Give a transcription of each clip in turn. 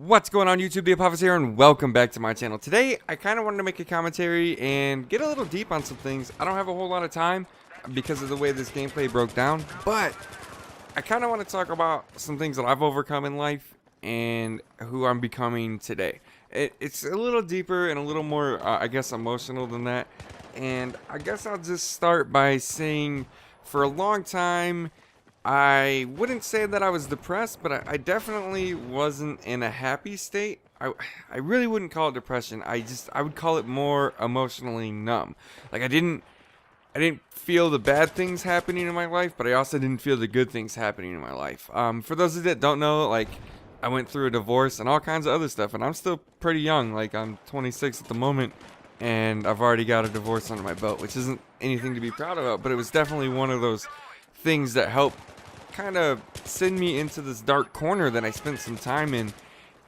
What's going on YouTube? The Apophis here and welcome back to my channel. Today I kind of wanted to make a commentary and get a little deep on some things. I don't have a whole lot of time because of the way this gameplay broke down, but I kind of want to talk about some things that I've overcome in life and who I'm becoming today. It's a little deeper and a little more I guess emotional than that, and I guess I'll just start by saying for a long time I wouldn't say that I was depressed, but I definitely wasn't in a happy state. I really wouldn't call it depression. I would call it more emotionally numb. Like I didn't feel the bad things happening in my life, but I also didn't feel the good things happening in my life. For those of you that don't know, like I went through a divorce and all kinds of other stuff, and I'm still pretty young. Like I'm 26 at the moment, and I've already got a divorce under my belt, which isn't anything to be proud about, but it was definitely one of those things that helped kind of send me into this dark corner that I spent some time in.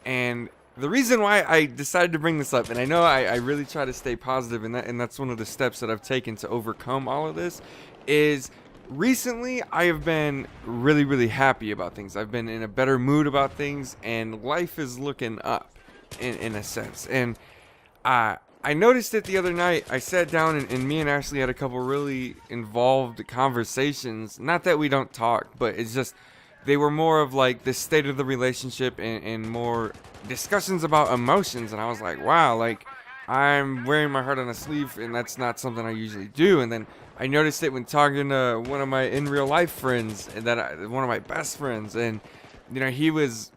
And the reason why I decided to bring this up, and I know I really try to stay positive, and that's one of the steps that I've taken to overcome all of this, is recently I have been really happy about things. I've been in a better mood about things, and life is looking up in a sense. And I noticed it the other night. I sat down and me and Ashley had a couple really involved conversations. Not that we don't talk, but it's just they were more of like the state of the relationship and more discussions about emotions. And I was like, wow, like I'm wearing my heart on a sleeve, and that's not something I usually do. And then I noticed it when talking to one of my in real life friends, and one of my best friends, and you know, he was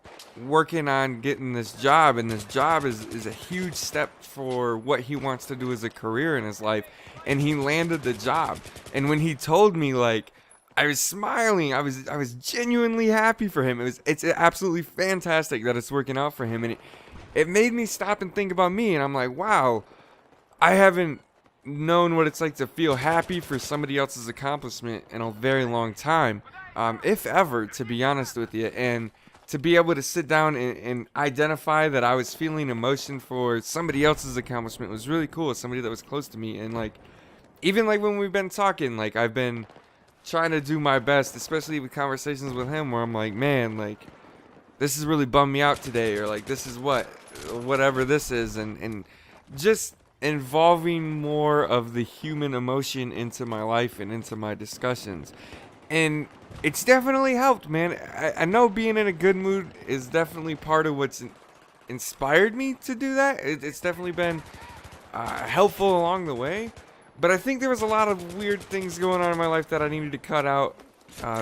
working on getting this job, and this job is a huge step for what he wants to do as a career in his life, and he landed the job. And when he told me, like, I was smiling. I was genuinely happy for him. It's absolutely fantastic that it's working out for him, and it made me stop and think about me. And I'm like, wow, I haven't known what it's like to feel happy for somebody else's accomplishment in a very long time, if ever, to be honest with you. And to be able to sit down and identify that I was feeling emotion for somebody else's accomplishment was really cool. Somebody that was close to me. And like, even like when we've been talking, like I've been trying to do my best, especially with conversations with him where I'm like, man, like this has really bummed me out today, or like this is whatever this is, and just involving more of the human emotion into my life and into my discussions. And it's definitely helped, man. I know being in a good mood is definitely part of what's inspired me to do that. It's definitely been helpful along the way. But I think there was a lot of weird things going on in my life that I needed to cut out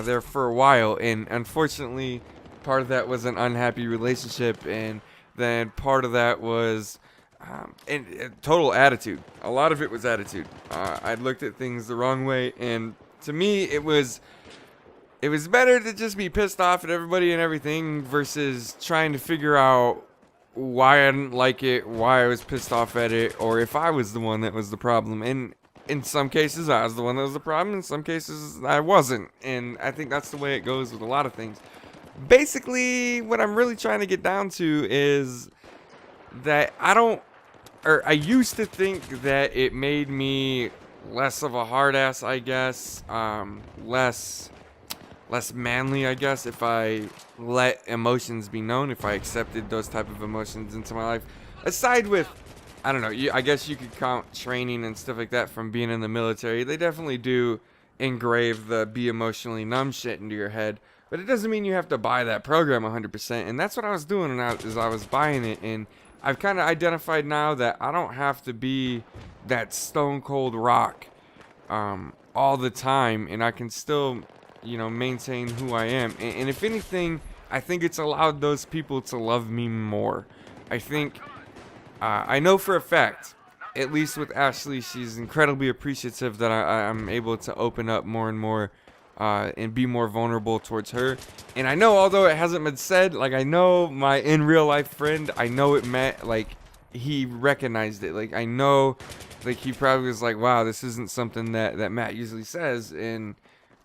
there for a while. And unfortunately, part of that was an unhappy relationship. And then part of that was total attitude. A lot of it was attitude. I looked at things the wrong way. And to me, it was better to just be pissed off at everybody and everything versus trying to figure out why I didn't like it, why I was pissed off at it, or if I was the one that was the problem. And in some cases, I was the one that was the problem. In some cases, I wasn't. And I think that's the way it goes with a lot of things. Basically, what I'm really trying to get down to is that I used to think that it made me less of a hard ass, I guess, less manly, I guess, if I let emotions be known, if I accepted those type of emotions into my life. Aside with, I don't know, I guess you could count training and stuff like that from being in the military. They definitely do engrave the be emotionally numb shit into your head, but it doesn't mean you have to buy that program 100%. And that's what I was doing as I was buying it. And I've kind of identified now that I don't have to be that stone cold rock all the time, and I can still, you know, maintain who I am. And if anything, I think it's allowed those people to love me more. I think I know for a fact, at least with Ashley, she's incredibly appreciative that I'm able to open up more and more and be more vulnerable towards her. And I know, although it hasn't been said, like I know my in real life friend, I know it meant like he recognized it. Like I know, like he probably was like, wow, this isn't something that Matt usually says. And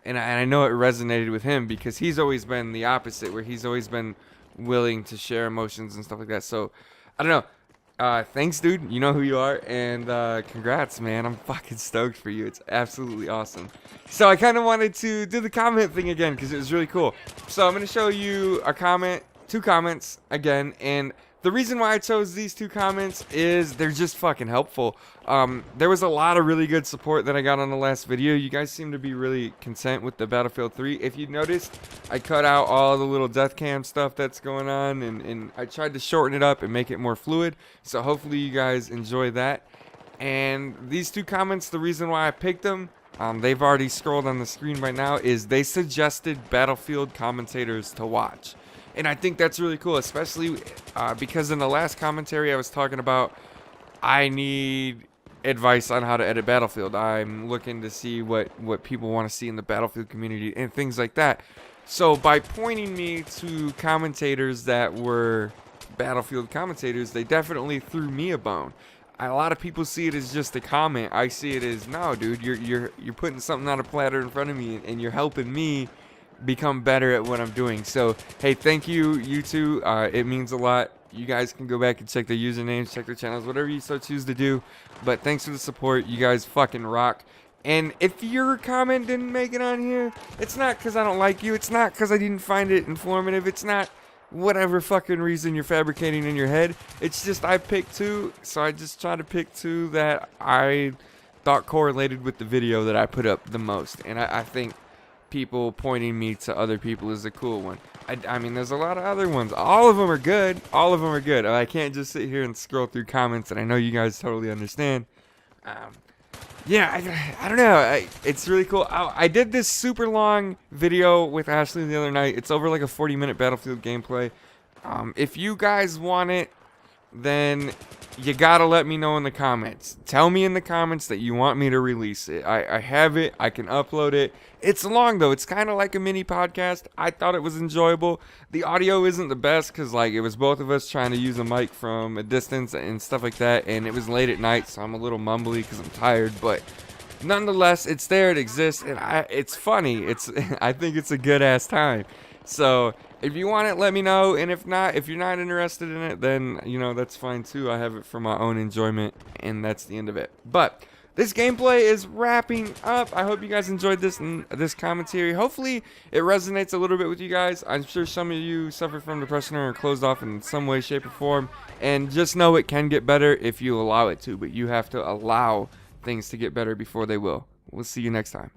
I know it resonated with him because he's always been the opposite, where he's always been willing to share emotions and stuff like that. So I don't know. Thanks, dude. You know who you are, and congrats, man. I'm fucking stoked for you. It's absolutely awesome. So I kind of wanted to do the comment thing again because it was really cool. So I'm going to show you a comment two comments again, and the reason why I chose these two comments is they're just fucking helpful. There was a lot of really good support that I got on the last video. You guys seem to be really content with the Battlefield 3. If you noticed, I cut out all the little death cam stuff that's going on, and I tried to shorten it up and make it more fluid. So hopefully you guys enjoy that. And these two comments, the reason why I picked them, they've already scrolled on the screen right now, is they suggested Battlefield commentators to watch. And I think that's really cool, especially because in the last commentary I was talking about I need advice on how to edit Battlefield. I'm looking to see what people want to see in the Battlefield community and things like that. So by pointing me to commentators that were Battlefield commentators, they definitely threw me a bone. A lot of people see it as just a comment. I see it as, no, dude, you're putting something on a platter in front of me, and you're helping me become better at what I'm doing. So hey, thank you, you two. It means a lot. You guys can go back and check their usernames, check their channels, whatever you so choose to do. But thanks for the support. You guys fucking rock. And if your comment didn't make it on here, it's not because I don't like you. It's not because I didn't find it informative. It's not whatever fucking reason you're fabricating in your head. It's just I picked two, so I just try to pick two that I thought correlated with the video that I put up the most. And I think people pointing me to other people is a cool one. I mean, there's a lot of other ones. All of them are good. All of them are good. I can't just sit here and scroll through comments, and I know you guys totally understand. Yeah, I don't know. It's really cool. I did this super long video with Ashley the other night. It's over like a 40-minute Battlefield gameplay. If you guys want it, then you gotta let me know in the comments. Tell me in the comments that you want me to release it. I have it. I can upload it. It's long though. It's kind of like a mini podcast. I thought it was enjoyable. The audio isn't the best because like it was both of us trying to use a mic from a distance and stuff like that, and it was late at night, so I'm a little mumbly because I'm tired. But nonetheless, it's there. It exists, and it's funny. I think it's a good ass time. So if you want it, let me know. And if not, if you're not interested in it, then, you know, that's fine too. I have it for my own enjoyment, and that's the end of it. But this gameplay is wrapping up. I hope you guys enjoyed this commentary. Hopefully it resonates a little bit with you guys. I'm sure some of you suffer from depression or are closed off in some way, shape, or form. And just know it can get better if you allow it to. But you have to allow things to get better before they will. We'll see you next time.